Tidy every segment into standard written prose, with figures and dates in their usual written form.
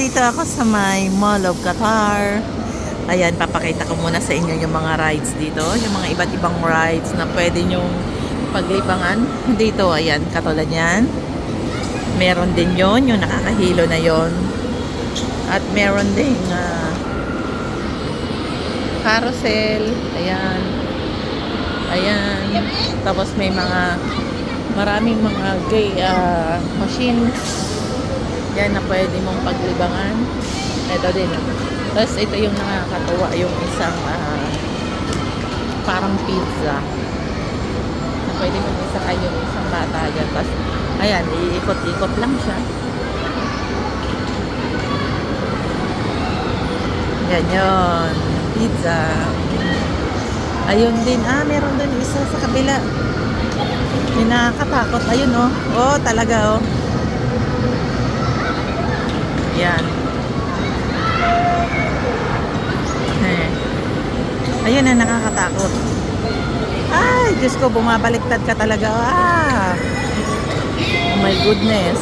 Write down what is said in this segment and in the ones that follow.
Nandito ako sa may Mall of Qatar. Ayan, papakita ko muna sa inyo yung mga rides dito. Yung mga iba't ibang rides na pwede nyong paglibangan. Dito, ayan, katulad yan. Meron din yon yung nakakahilo na yon. At meron din carousel. Ayan. Ayan. Tapos may maraming mga gay machine. Yan na pwede mong paglibangan. Ito din. Tapos ito yung nakakatuwa, yung isang parang pizza. Na pwede mong isakay yung isang bata dyan. Tapos, ayan, iikot-ikot lang siya. Yan yun. Pizza. Ayun din. Meron din isa sa kabila. Yung nakakatakot. Ayun, oh. Oh, talaga, oh. Yan. Ayun na, nakakatakot. Ay, Diyos ko, bumabaliktad ka talaga. Oh my goodness.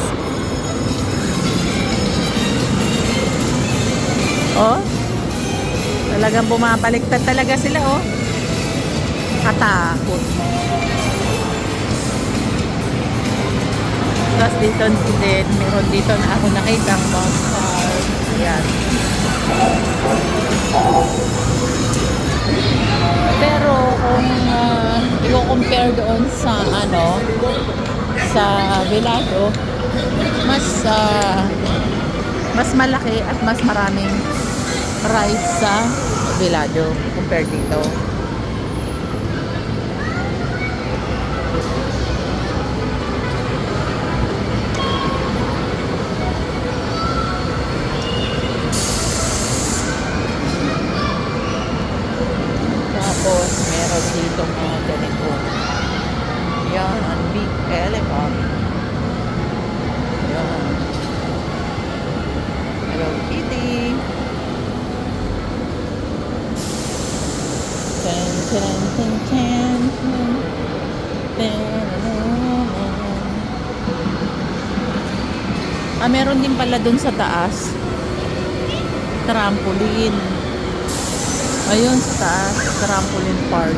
Oh, talagang bumabaliktad talaga sila, oh. Katakot. Tapos dito din, meron dito na ako nakita ang monster. Ayan. Pero kung i-compare doon sa sa Velado, mas malaki at mas maraming rides sa Velado compared dito. Tapos, meron dito mga ganito. Yan, ang big elephant. Yan. Hello Kitty. Ten, ten, ten, ten, ten. Meron din pala dun sa taas. Trampoline. Ayun sa taas, trampoline park.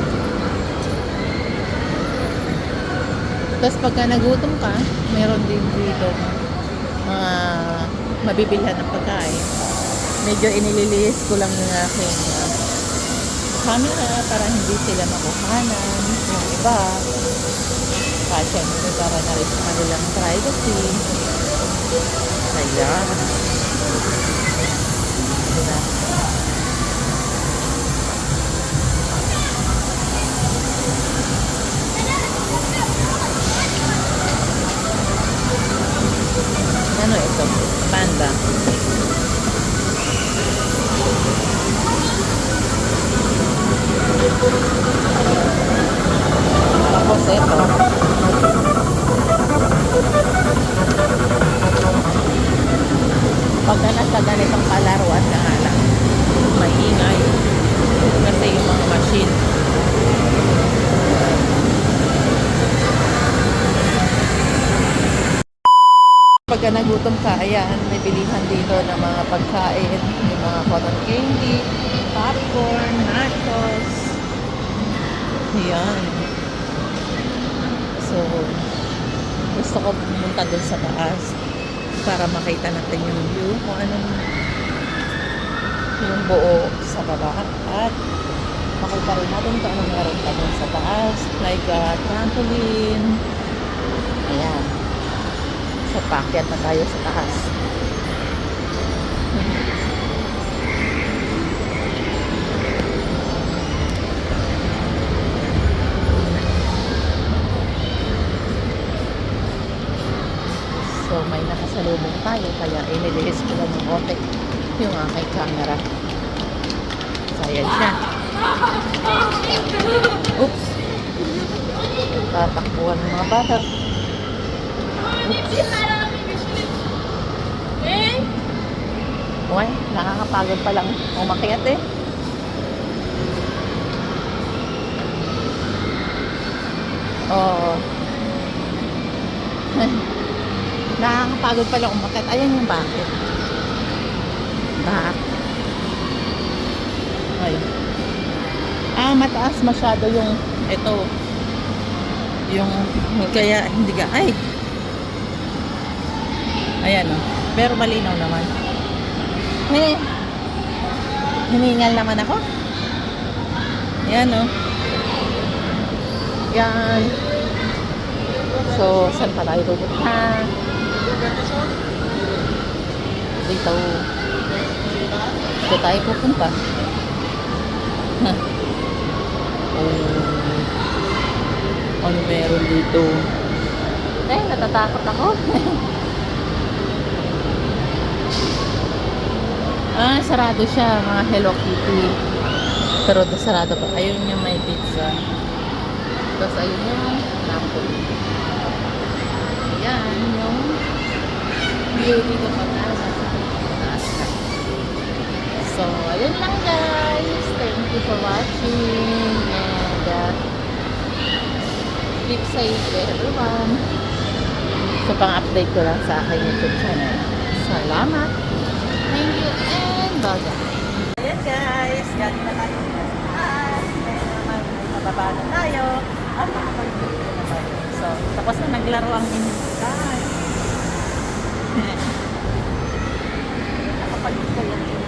Tapos pagka nagutom ka, meron din dito mga mabibilhan ng pagkain. Medyo inililiis ko lang yung aking camera para hindi sila makuhanan. Yung iba, syempre para na rin sa kanilang privacy. Ayan. Diba? Ano ito? Panda. Tapos ito. Pagka nasa ganitong palaruan na nga lang, maingay. Kasi yung mga machine. Pagka nagutom ka, ayan, may bilihan dito ng mga pagkain, yung mga cotton candy, popcorn, nachos. Ayan. So, gusto ko pumunta doon sa taas para makita natin yung view, kung anong yung buo sa baba. At makita rin natin kung anong meron pa doon sa taas, like trampoline. Ayan. So, paakyat na tayo sa taas. So, may nakasalubong tayo, kaya inilihis ko lang ng konti yung aking camera. So, ayan siya. Oops! Tatakbuhan ng mga bata. Uy, nakakapagod pa lang umakyat eh. Oo. Nakakapagod pala umakyat. Ayan yung bakit. back. Ay. Mataas masyado yung ito. Yung kaya hindi ka ay. Ayan oh. Pero malinaw naman. Hiningal naman ako. Ayan oh. Yan. So, saan pa tayo pupunta? Dito. Dito tayo pupunta. Ano meron dito? Natatakot ako. Sarado siya. Mga Hello Kitty. Pero sarado pa. Ayun yung may pizza. Tapos ayun yung Napoli. Ayan yung beauty ko pa na. So, ayun lang guys. Thank you for watching. And keep safe everyone. So, pang-update ko lang sa aking YouTube channel. Salamat. Thank you and bye-bye. Ayan guys. Galing na tayo. Ngayon naman ay mababa na tayo. At makapag-video na tayo. So, tapos na naglaro ang inyong guys. Nakapag-video